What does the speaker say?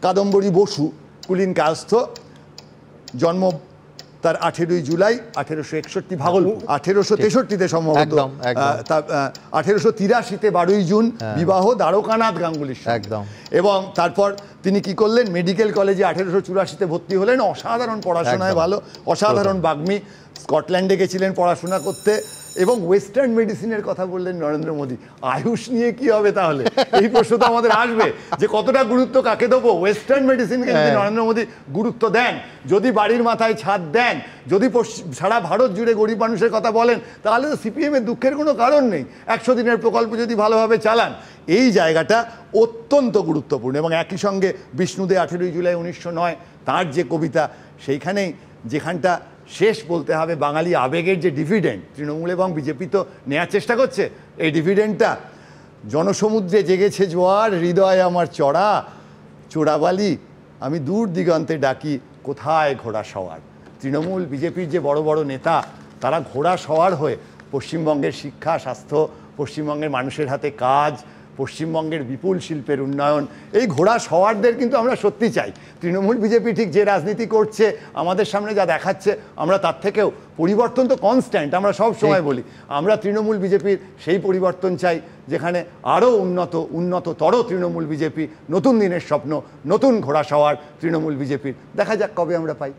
কাদম্বরী বসু কুলীন কায়স্থ, জন্ম তার 18ই জুলাই 1861 ভাগলপুর, 1863-তে সম্ভবত, 1883-তে 12ই জুন বিবাহ দ্বারকানাথ গাঙ্গুলির সঙ্গে। এবং তারপর তিনি কি করলেন, মেডিকেল কলেজে 1884-তে ভর্তি হলেন। অসাধারণ পড়াশোনায় ভালো, অসাধারণ বাগ্মী। স্কটল্যান্ডে গেছিলেন পড়াশোনা করতে। এবং ওয়েস্টার্ন মেডিসিনের কথা বললেন নরেন্দ্র মোদী। আয়ুষ নিয়ে কি হবে তাহলে, এই প্রশ্ন তো আমাদের আসবে যে কতটা গুরুত্ব কাকে দেবো। ওয়েস্টার্ন মেডিসিনকে যদি নরেন্দ্র মোদী গুরুত্ব দেন, যদি বাড়ির মাথায় ছাদ দেন, যদি সারা ভারত জুড়ে গরিব মানুষের কথা বলেন, তাহলে তো সিপিএমের দুঃখের কোনো কারণ নেই। 100 দিনের প্রকল্প যদি ভালোভাবে চালান, এই জায়গাটা অত্যন্ত গুরুত্বপূর্ণ। এবং একই সঙ্গে বিষ্ণুদে 18ই জুলাই 1909 তাঁর যে কবিতা, সেইখানেই যেখানটা শেষ বলতে হবে, বাঙালি আবেগের যে ডিভিডেন্ড তৃণমূল এবং বিজেপি তো নেওয়ার চেষ্টা করছে, এই ডিভিডেন্ডটা, জনসমুদ্রে জেগেছে জোয়ার, হৃদয় আমার চড়া, চোরাবালি আমি দূর দিগন্তে ডাকি, কোথায় ঘোড়া সওয়ার। তৃণমূল বিজেপির যে বড় বড় নেতা, তারা ঘোড়া সওয়ার হয়ে পশ্চিমবঙ্গের শিক্ষা, স্বাস্থ্য, পশ্চিমবঙ্গের মানুষের হাতে কাজ, পশ্চিমবঙ্গের বিপুল শিল্পের উন্নয়ন, এই ঘোড়া সওয়ারদের কিন্তু আমরা সত্যি চাই। তৃণমূল বিজেপি ঠিক যে রাজনীতি করছে, আমাদের সামনে যা দেখাচ্ছে, আমরা তার থেকেও পরিবর্তন তো কনস্ট্যান্ট, আমরা সব সময় বলি। আমরা তৃণমূল বিজেপির সেই পরিবর্তন চাই যেখানে আরও উন্নততর তৃণমূল বিজেপি, নতুন দিনের স্বপ্ন, নতুন ঘোড়া সওয়ার তৃণমূল বিজেপির। দেখা যাক কবে আমরা পাই।